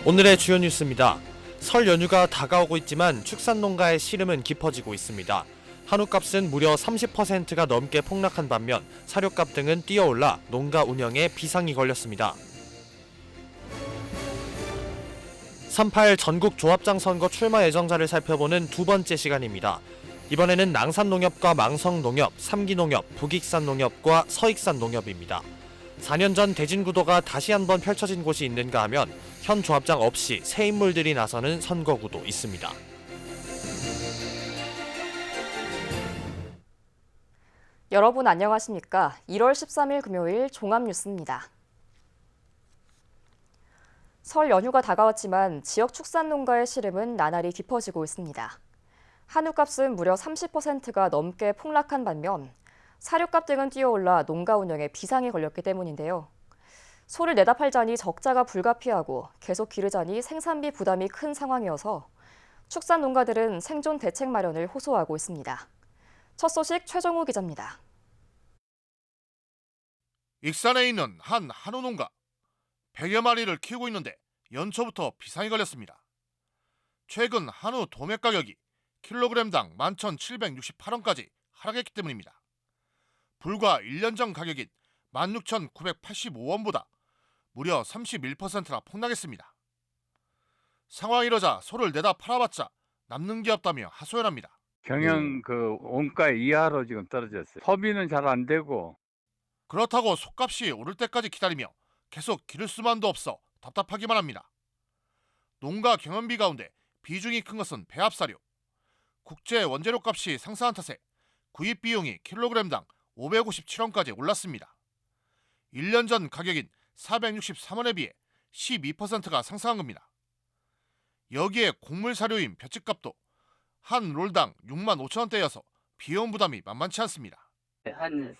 오늘의 주요 뉴스입니다. 설 연휴가 다가오고 있지만 축산농가의 시름은 깊어지고 있습니다. 한우값은 무려 30%가 넘게 폭락한 반면 사료값 등은 뛰어올라 농가 운영에 비상이 걸렸습니다. 3.8 전국 조합장 선거 출마 예정자를 살펴보는 두 번째 시간입니다. 이번에는 낭산농협과 망성농협, 삼기농협, 북익산농협과 서익산농협입니다. 4년 전 대진구도가 다시 한번 펼쳐진 곳이 있는가 하면 현 조합장 없이 새 인물들이 나서는 선거구도 있습니다. 여러분 안녕하십니까? 1월 13일 금요일 종합뉴스입니다. 설 연휴가 다가왔지만 지역 축산농가의 시름은 나날이 깊어지고 있습니다. 한우값은 무려 30%가 넘게 폭락한 반면 사료값 등은 뛰어올라 농가 운영에 비상이 걸렸기 때문인데요. 소를 내다 팔자니 적자가 불가피하고 계속 기르자니 생산비 부담이 큰 상황이어서 축산 농가들은 생존 대책 마련을 호소하고 있습니다. 첫 소식 최정우 기자입니다. 익산에 있는 한 한우 농가. 100여 마리를 키우고 있는데 연초부터 비상이 걸렸습니다. 최근 한우 도매 가격이 킬로그램당 11,768원까지 하락했기 때문입니다. 불과 1년 전 가격인 16,985원보다 무려 31%나 폭락했습니다. 상황이 이러자 소를 내다 팔아봤자 남는 게 없다며 하소연합니다. 경영 원가 이하로 지금 떨어졌어요. 소비는 잘 안 되고. 그렇다고 속값이 오를 때까지 기다리며 계속 기를 수만도 없어 답답하기만 합니다. 농가 경영비 가운데 비중이 큰 것은 배합사료. 국제 원재료 값이 상승한 탓에 구입 비용이 킬로그램당 557원까지 올랐습니다. 1년 전 가격인 463원에 비해 12%가 상승한 겁니다. 여기에 곡물 사료인 볏짚값도 한 롤당 6만 5천원대여서 비용 부담이 만만치 않습니다. 한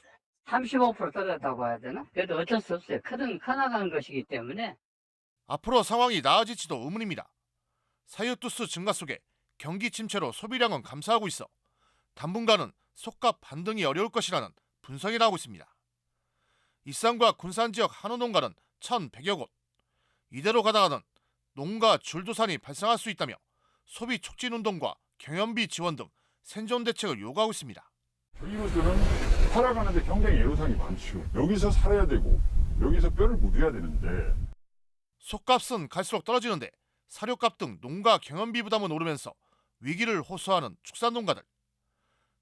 35% 떨어졌다고 해야 되나? 그래도 어쩔 수 없어요. 커나가는 것이기 때문에. 앞으로 상황이 나아질지도 의문입니다. 사유투수 증가 속에 경기 침체로 소비량은 감소하고 있어 당분간은 속값 반등이 어려울 것이라는 분석이 나오고 있습니다. 익산과 군산 지역 한우 농가는 1,100여 곳. 이대로 가다가는 농가 줄도산이 발생할 수 있다며 소비 촉진 운동과 경연비 지원 등 생존 대책을 요구하고 있습니다. 이것들은 살아가는데 경쟁 애로사항이 많죠. 여기서 살아야 되고 여기서 뼈를 묻어야 되는데 속값은 갈수록 떨어지는데 사료값 등 농가 경연비 부담은 오르면서 위기를 호소하는 축산농가들.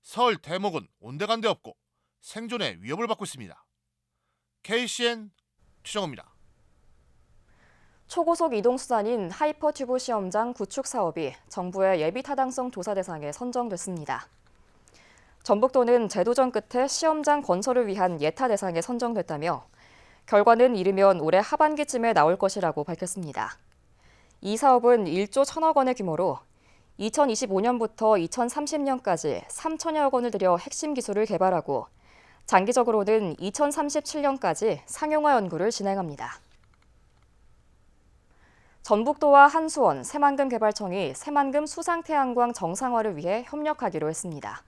설 대목은 온데간데 없고 생존에 위협을 받고 있습니다. KCN 최정호입니다. 초고속 이동수단인 하이퍼튜브 시험장 구축 사업이 정부의 예비 타당성 조사 대상에 선정됐습니다. 전북도는 재도전 끝에 시험장 건설을 위한 예타 대상에 선정됐다며 결과는 이르면 올해 하반기쯤에 나올 것이라고 밝혔습니다. 이 사업은 1조 1천억 원의 규모로 2025년부터 2030년까지 3천여억 원을 들여 핵심 기술을 개발하고 장기적으로는 2037년까지 상용화 연구를 진행합니다. 전북도와 한수원, 새만금개발청이 새만금 수상태양광 정상화를 위해 협력하기로 했습니다.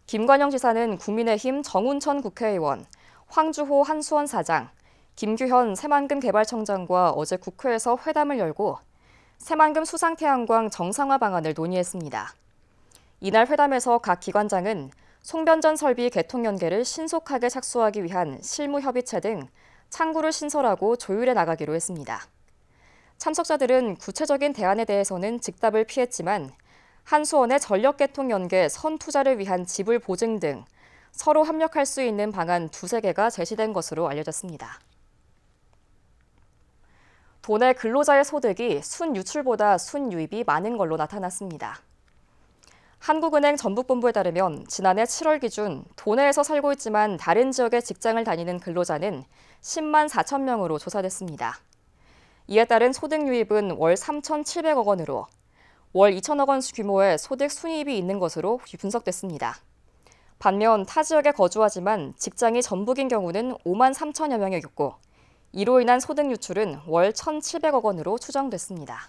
김관영 지사는 국민의힘 정운천 국회의원, 황주호 한수원 사장, 김규현 새만금개발청장과 어제 국회에서 회담을 열고 새만금 수상태양광 정상화 방안을 논의했습니다. 이날 회담에서 각 기관장은 송변전 설비 개통 연계를 신속하게 착수하기 위한 실무협의체 등 창구를 신설하고 조율해 나가기로 했습니다. 참석자들은 구체적인 대안에 대해서는 즉답을 피했지만 한수원의 전력 개통 연계 선투자를 위한 지불 보증 등 서로 협력할 수 있는 방안 2-3개가 제시된 것으로 알려졌습니다. 도내 근로자의 소득이 순유출보다 순유입이 많은 걸로 나타났습니다. 한국은행 전북본부에 따르면 지난해 7월 기준 도내에서 살고 있지만 다른 지역에 직장을 다니는 근로자는 10만 4천 명으로 조사됐습니다. 이에 따른 소득 유입은 월 3,700억 원으로 월 2천억 원 규모의 소득 순이입이 있는 것으로 분석됐습니다. 반면 타 지역에 거주하지만 직장이 전북인 경우는 5만 3천여 명이었고 이로 인한 소득 유출은 월 1,700억 원으로 추정됐습니다.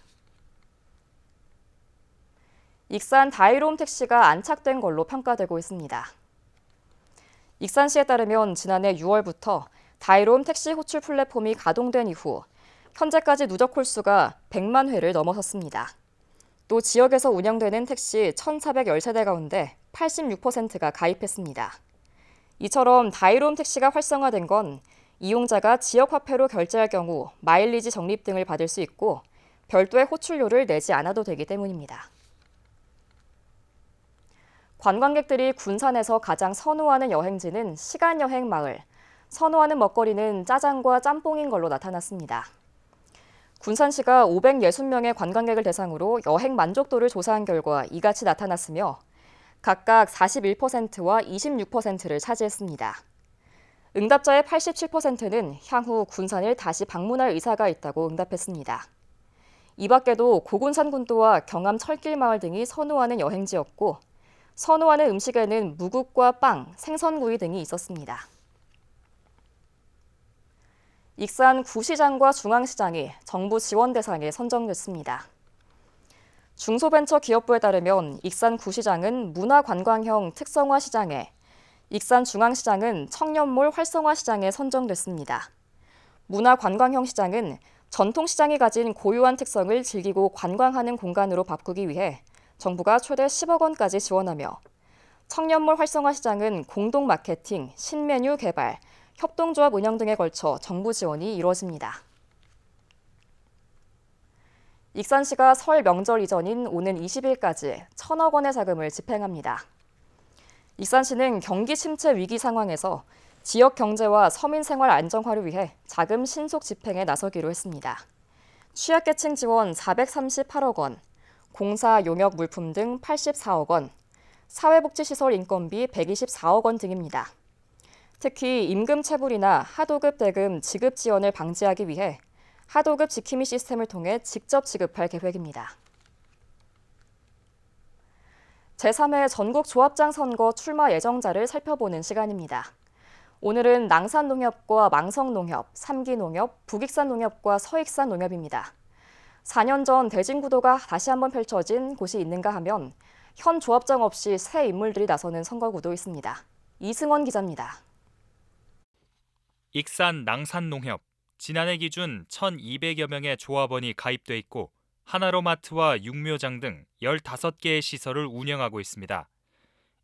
익산 다이롬 택시가 안착된 걸로 평가되고 있습니다. 익산시에 따르면 지난해 6월부터 다이롬 택시 호출 플랫폼이 가동된 이후 현재까지 누적 홀수가 100만 회를 넘어섰습니다. 또 지역에서 운영되는 택시 1,410세대 가운데 86%가 가입했습니다. 이처럼 다이롬 택시가 활성화된 건 이용자가 지역 화폐로 결제할 경우 마일리지 적립 등을 받을 수 있고 별도의 호출료를 내지 않아도 되기 때문입니다. 관광객들이 군산에서 가장 선호하는 여행지는 시간여행 마을, 선호하는 먹거리는 짜장과 짬뽕인 걸로 나타났습니다. 군산시가 560명의 관광객을 대상으로 여행 만족도를 조사한 결과 이같이 나타났으며 각각 41%와 26%를 차지했습니다. 응답자의 87%는 향후 군산을 다시 방문할 의사가 있다고 응답했습니다. 이 밖에도 고군산 군도와 경암 철길마을 등이 선호하는 여행지였고 선호하는 음식에는 무국과 빵, 생선구이 등이 있었습니다. 익산 구시장과 중앙시장이 정부 지원 대상에 선정됐습니다. 중소벤처기업부에 따르면 익산 구시장은 문화관광형 특성화 시장에, 익산 중앙시장은 청년몰 활성화 시장에 선정됐습니다. 문화관광형 시장은 전통시장이 가진 고유한 특성을 즐기고 관광하는 공간으로 바꾸기 위해 정부가 최대 10억 원까지 지원하며 청년몰 활성화 시장은 공동 마케팅, 신메뉴 개발, 협동조합 운영 등에 걸쳐 정부 지원이 이루어집니다. 익산시가 설 명절 이전인 오는 20일까지 1,000억 원의 자금을 집행합니다. 익산시는 경기 침체 위기 상황에서 지역 경제와 서민 생활 안정화를 위해 자금 신속 집행에 나서기로 했습니다. 취약계층 지원 438억 원, 공사 용역 물품 등 84억 원, 사회복지시설 인건비 124억 원 등입니다. 특히 임금 체불이나 하도급 대금 지급 지연을 방지하기 위해 하도급 지킴이 시스템을 통해 직접 지급할 계획입니다. 제3회 전국 조합장 선거 출마 예정자를 살펴보는 시간입니다. 오늘은 낭산농협과 망성농협, 삼기농협, 북익산농협과 서익산농협입니다. 4년 전 대진구도가 다시 한번 펼쳐진 곳이 있는가 하면 현 조합장 없이 새 인물들이 나서는 선거구도 있습니다. 이승원 기자입니다. 익산 낭산농협, 지난해 기준 1,200여 명의 조합원이 가입돼 있고 하나로마트와 육묘장 등 15개의 시설을 운영하고 있습니다.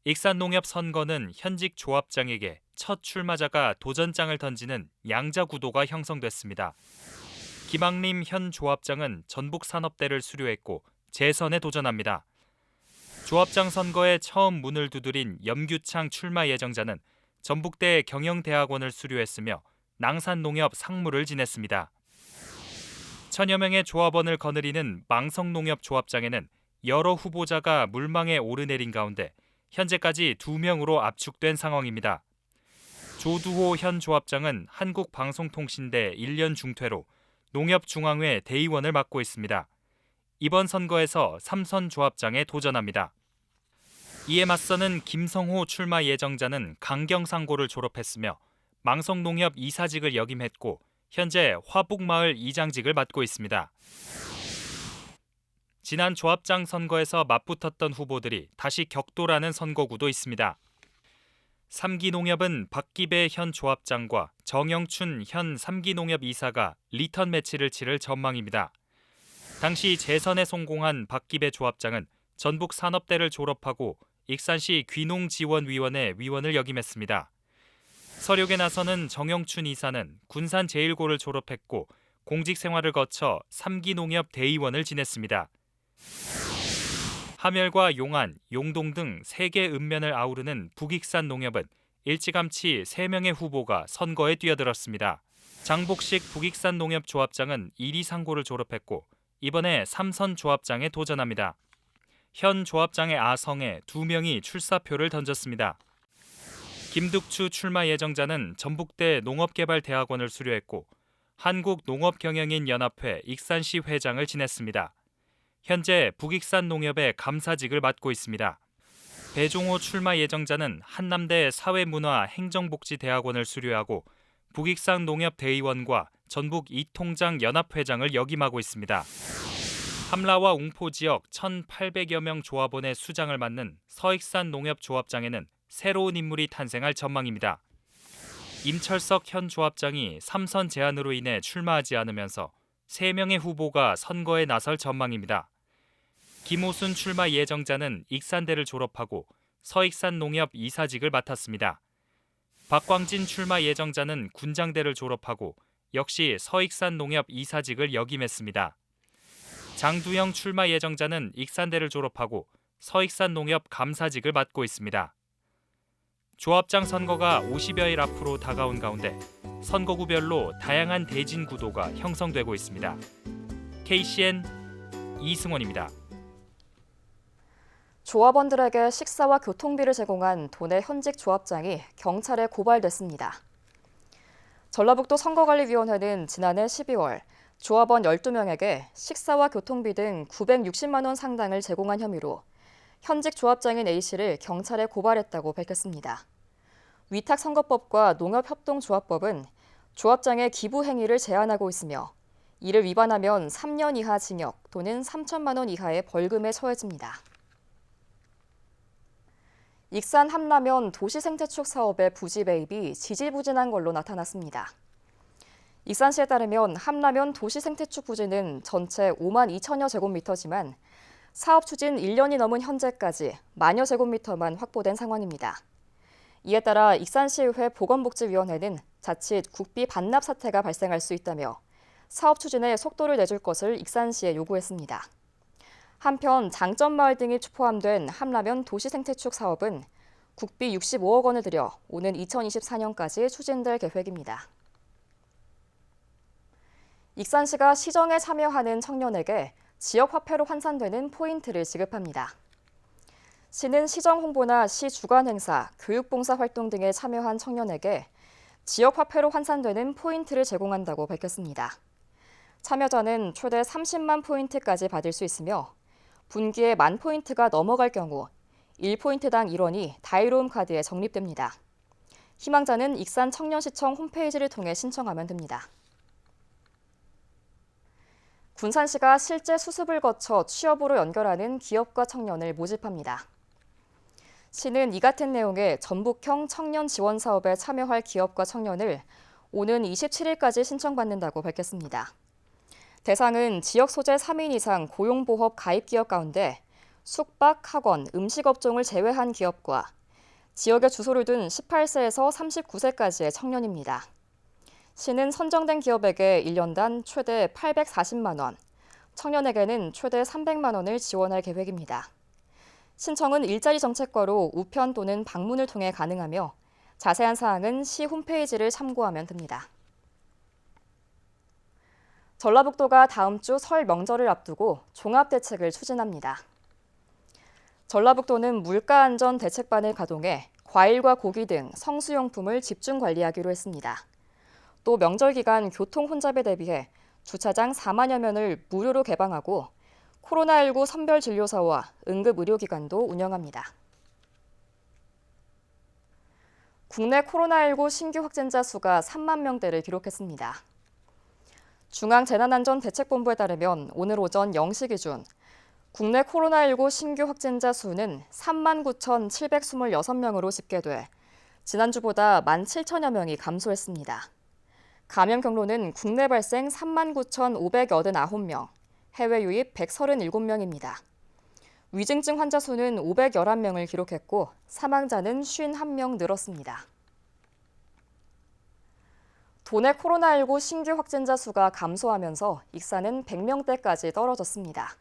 익산농협 선거는 현직 조합장에게 첫 출마자가 도전장을 던지는 양자 구도가 형성됐습니다. 김학림 현 조합장은 전북산업대를 수료했고 재선에 도전합니다. 조합장 선거에 처음 문을 두드린 염규창 출마 예정자는 전북대 경영대학원을 수료했으며 낭산농협 상무를 지냈습니다. 1,000여 명의 조합원을 거느리는 망성농협 조합장에는 여러 후보자가 물망에 오르내린 가운데 현재까지 2명으로 압축된 상황입니다. 조두호 현 조합장은 한국방송통신대 1년 중퇴로 농협중앙회 대의원을 맡고 있습니다. 이번 선거에서 3선 조합장에 도전합니다. 이에 맞서는 김성호 출마 예정자는 강경상고를 졸업했으며 망성농협 이사직을 역임했고 현재 화북마을 이장직을 맡고 있습니다. 지난 조합장 선거에서 맞붙었던 후보들이 다시 격돌하는 선거구도 있습니다. 삼기농협은 박기배 현 조합장과 정영춘 현 삼기농협 이사가 리턴 매치를 치를 전망입니다. 당시 재선에 성공한 박기배 조합장은 전북산업대를 졸업하고 익산시 귀농지원위원회 위원을 역임했습니다. 서력에 나서는 정영춘 이사는 군산제일고를 졸업했고 공직 생활을 거쳐 삼기농협 대의원을 지냈습니다. 함열과 용안, 용동 등 3개 읍면을 아우르는 북익산 농협은 일찌감치 3명의 후보가 선거에 뛰어들었습니다. 장복식 북익산 농협 조합장은 1위 상고를 졸업했고 이번에 3선 조합장에 도전합니다. 현 조합장의 아성에 2명이 출사표를 던졌습니다. 김득추 출마 예정자는 전북대 농업개발대학원을 수료했고 한국농업경영인연합회 익산시 회장을 지냈습니다. 현재 북익산 농협의 감사직을 맡고 있습니다. 배종호 출마 예정자는 한남대 사회문화행정복지대학원을 수료하고 북익산 농협 대의원과 전북 이통장 연합회장을 역임하고 있습니다. 함라와 웅포 지역 1,800여 명 조합원의 수장을 맡는 서익산 농협 조합장에는 새로운 인물이 탄생할 전망입니다. 임철석 현 조합장이 3선 제한으로 인해 출마하지 않으면서 3명의 후보가 선거에 나설 전망입니다. 김오순 출마 예정자는 익산대를 졸업하고 서익산 농협 이사직을 맡았습니다. 박광진 출마 예정자는 군장대를 졸업하고 역시 서익산 농협 이사직을 역임했습니다. 장두영 출마 예정자는 익산대를 졸업하고 서익산 농협 감사직을 맡고 있습니다. 조합장 선거가 50여일 앞으로 다가온 가운데 선거구별로 다양한 대진 구도가 형성되고 있습니다. KCN 이승원입니다. 조합원들에게 식사와 교통비를 제공한 도내 현직 조합장이 경찰에 고발됐습니다. 전라북도 선거관리위원회는 지난해 12월 조합원 12명에게 식사와 교통비 등 960만 원 상당을 제공한 혐의로 현직 조합장인 A씨를 경찰에 고발했다고 밝혔습니다. 위탁선거법과 농업협동조합법은 조합장의 기부 행위를 제한하고 있으며 이를 위반하면 3년 이하 징역 또는 3천만 원 이하의 벌금에 처해집니다. 익산 함라면 도시생태축 사업의 부지 매입이 지지부진한 걸로 나타났습니다. 익산시에 따르면 함라면 도시생태축 부지는 전체 5만 2천여 제곱미터지만 사업 추진 1년이 넘은 현재까지 만여 제곱미터만 확보된 상황입니다. 이에 따라 익산시의회 보건복지위원회는 자칫 국비 반납 사태가 발생할 수 있다며 사업 추진에 속도를 내줄 것을 익산시에 요구했습니다. 한편 장점마을 등이 포함된 함라면 도시생태축 사업은 국비 65억 원을 들여 오는 2024년까지 추진될 계획입니다. 익산시가 시정에 참여하는 청년에게 지역화폐로 환산되는 포인트를 지급합니다. 시는 시정 홍보나 시 주관 행사, 교육봉사 활동 등에 참여한 청년에게 지역화폐로 환산되는 포인트를 제공한다고 밝혔습니다. 참여자는 최대 30만 포인트까지 받을 수 있으며 분기에 10,000포인트가 넘어갈 경우 1포인트당 1원이 다이로움 카드에 적립됩니다. 희망자는 익산 청년시청 홈페이지를 통해 신청하면 됩니다. 군산시가 실제 수습을 거쳐 취업으로 연결하는 기업과 청년을 모집합니다. 시는 이 같은 내용의 전북형 청년 지원 사업에 참여할 기업과 청년을 오는 27일까지 신청받는다고 밝혔습니다. 대상은 지역 소재 3인 이상 고용보험 가입 기업 가운데 숙박, 학원, 음식업종을 제외한 기업과 지역에 주소를 둔 18세에서 39세까지의 청년입니다. 시는 선정된 기업에게 1년당 최대 840만 원, 청년에게는 최대 300만 원을 지원할 계획입니다. 신청은 일자리 정책과로 우편 또는 방문을 통해 가능하며 자세한 사항은 시 홈페이지를 참고하면 됩니다. 전라북도가 다음 주 설 명절을 앞두고 종합대책을 추진합니다. 전라북도는 물가안전대책반을 가동해 과일과 고기 등 성수용품을 집중 관리하기로 했습니다. 또 명절 기간 교통 혼잡에 대비해 주차장 4만여 면을 무료로 개방하고 코로나19 선별진료사와 응급의료기관도 운영합니다. 국내 코로나19 신규 확진자 수가 3만 명대를 기록했습니다. 중앙재난안전대책본부에 따르면 오늘 오전 0시 기준 국내 코로나19 신규 확진자 수는 39,726명으로 집계돼 지난주보다 17,000여 명이 감소했습니다. 감염 경로는 국내 발생 39,589명, 해외 유입 137명입니다. 위중증 환자 수는 511명을 기록했고 사망자는 51명 늘었습니다. 도내 코로나19 신규 확진자 수가 감소하면서 익산은 100명대까지 떨어졌습니다.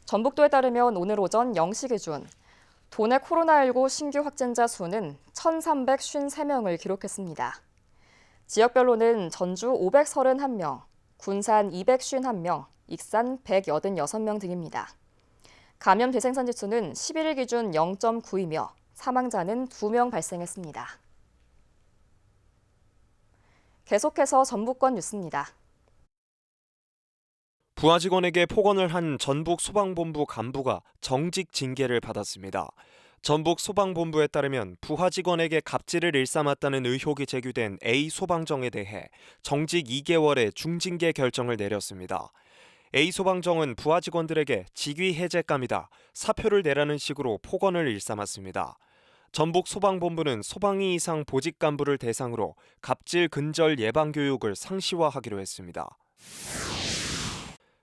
전북도에 따르면 오늘 오전 0시 기준 도내 코로나19 신규 확진자 수는 1,353명을 기록했습니다. 지역별로는 전주 531명, 군산 251명, 익산 186명 등입니다. 감염 대생산 지수는 11일 기준 0.9이며 사망자는 2명 발생했습니다. 계속해서 전북권 뉴스입니다. 부하 직원에게 폭언을 한 전북 소방본부 간부가 정직 징계를 받았습니다. 전북 소방본부에 따르면 부하 직원에게 갑질을 일삼았다는 의혹이 제기된 A 소방정에 대해 정직 2개월의 중징계 결정을 내렸습니다. A 소방정은 부하 직원들에게 직위 해제감이다, 사표를 내라는 식으로 폭언을 일삼았습니다. 전북 소방본부는 소방이 이상 보직 간부를 대상으로 갑질 근절 예방 교육을 상시화하기로 했습니다.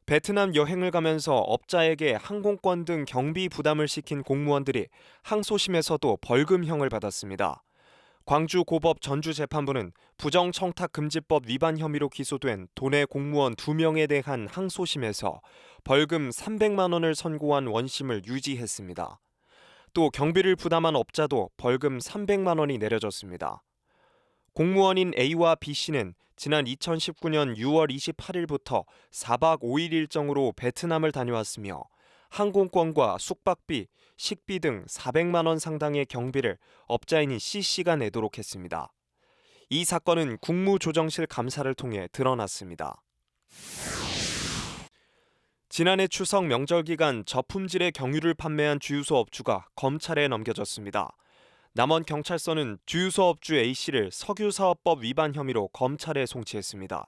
베트남 여행을 가면서 업자에게 항공권 등 경비 부담을 시킨 공무원들이 항소심에서도 벌금형을 받았습니다. 광주고법 전주재판부는 부정청탁금지법 위반 혐의로 기소된 도내 공무원 2명에 대한 항소심에서 벌금 300만 원을 선고한 원심을 유지했습니다. 또 경비를 부담한 업자도 벌금 300만 원이 내려졌습니다. 공무원인 A와 B씨는 지난 2019년 6월 28일부터 4박 5일 일정으로 베트남을 다녀왔으며 항공권과 숙박비, 식비 등 400만 원 상당의 경비를 업자인 C씨가 내도록 했습니다. 이 사건은 국무조정실 감사를 통해 드러났습니다. 지난해 추석 명절 기간 저품질의 경유를 판매한 주유소 업주가 검찰에 넘겨졌습니다. 남원경찰서는 주유소 업주 A씨를 석유사업법 위반 혐의로 검찰에 송치했습니다.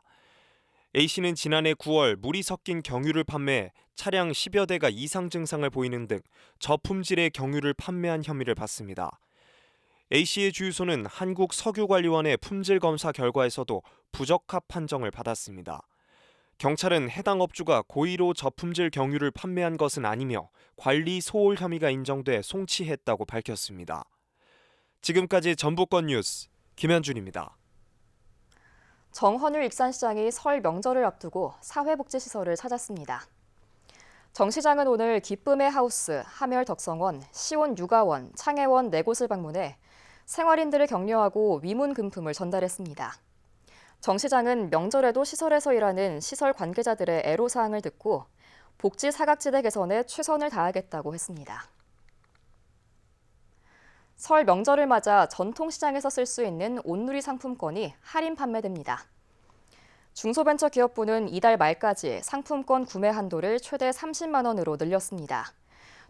A씨는 지난해 9월 물이 섞인 경유를 판매해 차량 10여 대가 이상 증상을 보이는 등 저품질의 경유를 판매한 혐의를 받습니다. A씨의 주유소는 한국석유관리원의 품질검사 결과에서도 부적합 판정을 받았습니다. 경찰은 해당 업주가 고의로 저품질 경유를 판매한 것은 아니며 관리 소홀 혐의가 인정돼 송치했다고 밝혔습니다. 지금까지 전북권 뉴스 김현준입니다. 정헌율 익산시장이 설 명절을 앞두고 사회복지시설을 찾았습니다. 정 시장은 오늘 기쁨의 하우스, 하멸 덕성원, 시온 육아원, 창애원 4곳을 방문해 생활인들을 격려하고 위문 금품을 전달했습니다. 정 시장은 명절에도 시설에서 일하는 시설 관계자들의 애로사항을 듣고 복지 사각지대 개선에 최선을 다하겠다고 했습니다. 설 명절을 맞아 전통시장에서 쓸 수 있는 온누리 상품권이 할인 판매됩니다. 중소벤처기업부는 이달 말까지 상품권 구매 한도를 최대 30만 원으로 늘렸습니다.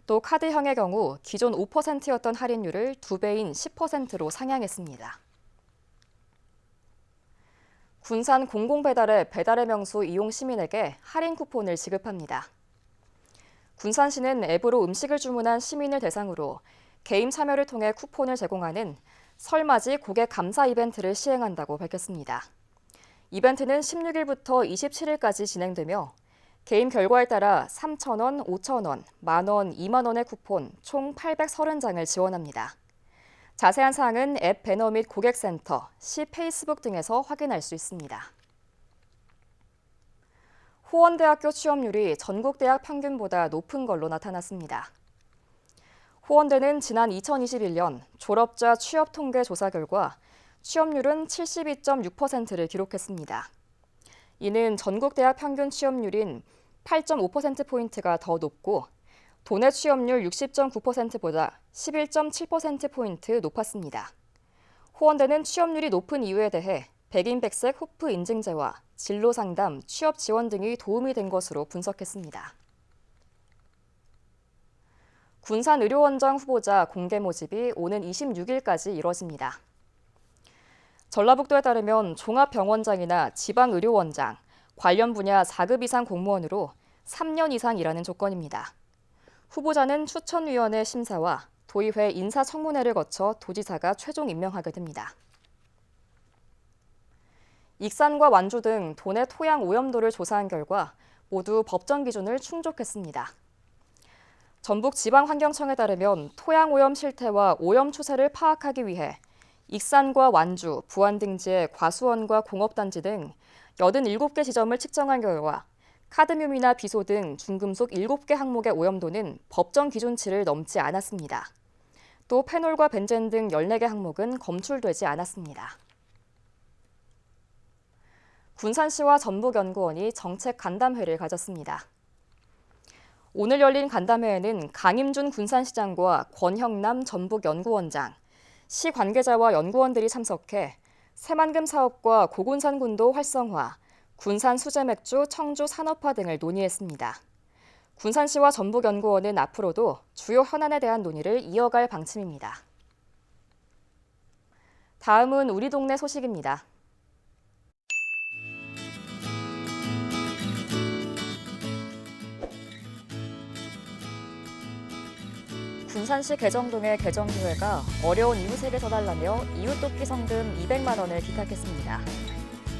또 카드형의 경우 기존 5%였던 할인율을 2배인 10%로 상향했습니다. 군산 공공배달의 배달의 명수 이용 시민에게 할인 쿠폰을 지급합니다. 군산시는 앱으로 음식을 주문한 시민을 대상으로 게임 참여를 통해 쿠폰을 제공하는 설맞이 고객 감사 이벤트를 시행한다고 밝혔습니다. 이벤트는 16일부터 27일까지 진행되며 게임 결과에 따라 3,000원, 5,000원, 만원, 2만 원의 쿠폰 총 830장을 지원합니다. 자세한 사항은 앱 배너 및 고객센터, 시 페이스북 등에서 확인할 수 있습니다. 호원대학교 취업률이 전국대학 평균보다 높은 걸로 나타났습니다. 호원대는 지난 2021년 졸업자 취업 통계 조사 결과 취업률은 72.6%를 기록했습니다. 이는 전국대학 평균 취업률인 8.5%포인트가 더 높고 도내 취업률 60.9%보다 11.7%포인트 높았습니다. 호원대는 취업률이 높은 이유에 대해 백인백색 호프 인증제와 진로 상담, 취업 지원 등이 도움이 된 것으로 분석했습니다. 군산의료원장 후보자 공개 모집이 오는 26일까지 이뤄집니다. 전라북도에 따르면 종합병원장이나 지방의료원장, 관련 분야 4급 이상 공무원으로 3년 이상 일하는 조건입니다. 후보자는 추천위원회 심사와 도의회 인사청문회를 거쳐 도지사가 최종 임명하게 됩니다. 익산과 완주 등 도내 토양 오염도를 조사한 결과 모두 법정 기준을 충족했습니다. 전북지방환경청에 따르면 토양 오염 실태와 오염 추세를 파악하기 위해 익산과 완주, 부안 등지의 과수원과 공업단지 등 87개 지점을 측정한 결과 카드뮴이나 비소 등 중금속 7개 항목의 오염도는 법정 기준치를 넘지 않았습니다. 또 페놀과 벤젠 등 14개 항목은 검출되지 않았습니다. 군산시와 전북연구원이 정책 간담회를 가졌습니다. 오늘 열린 간담회에는 강임준 군산시장과 권형남 전북연구원장, 시 관계자와 연구원들이 참석해 새만금 사업과 고군산군도 활성화, 군산 수제맥주 청주 산업화 등을 논의했습니다. 군산시와 전북연구원은 앞으로도 주요 현안에 대한 논의를 이어갈 방침입니다. 다음은 우리 동네 소식입니다. 군산시 개정동의 개정교회가 어려운 이웃에게 져달라며 이웃돕기 성금 200만 원을 기탁했습니다.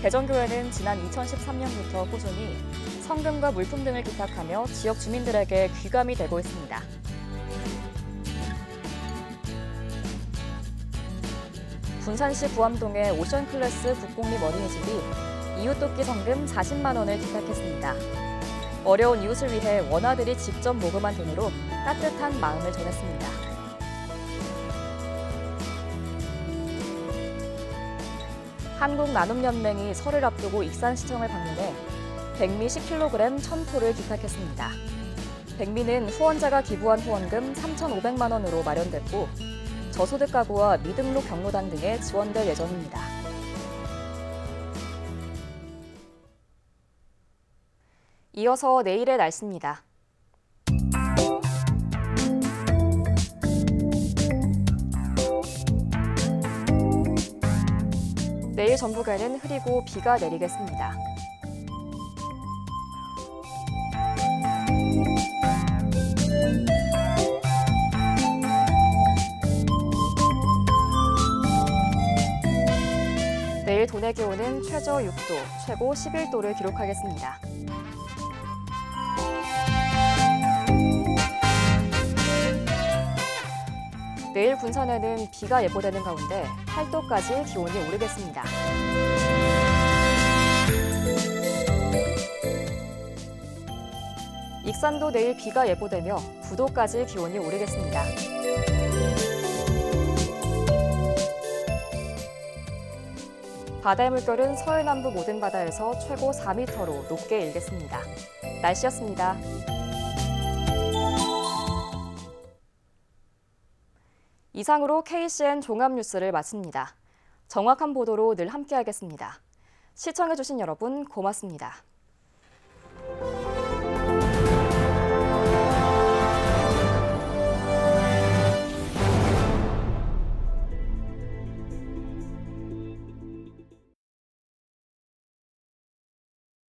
개정교회는 지난 2013년부터 꾸준히 성금과 물품 등을 기탁하며 지역 주민들에게 귀감이 되고 있습니다. 군산시 부암동의 오션클래스 북공립 어린이집이 이웃돕기 성금 40만 원을 기탁했습니다. 어려운 이웃을 위해 원아들이 직접 모금한 돈으로 따뜻한 마음을 전했습니다. 한국나눔연맹이 설을 앞두고 익산시청을 방문해 백미 10kg 1,000포를 기탁했습니다. 백미는 후원자가 기부한 후원금 3,500만 원으로 마련됐고 저소득 가구와 미등록 경로당 등에 지원될 예정입니다. 이어서 내일의 날씨입니다. 내일 전북에는 흐리고 비가 내리겠습니다. 내일 도내 기온은 최저 6도, 최고 11도를 기록하겠습니다. 내일 군산에는 비가 예보되는 가운데 8도까지 기온이 오르겠습니다. 익산도 내일 비가 예보되며 9도까지 기온이 오르겠습니다. 바다의 물결은 서해 남부 모든 바다에서 최고 4m로 높게 일겠습니다. 날씨였습니다. 이상으로 KCN 종합뉴스를 마칩니다. 정확한 보도로 늘 함께하겠습니다. 시청해주신 여러분 고맙습니다.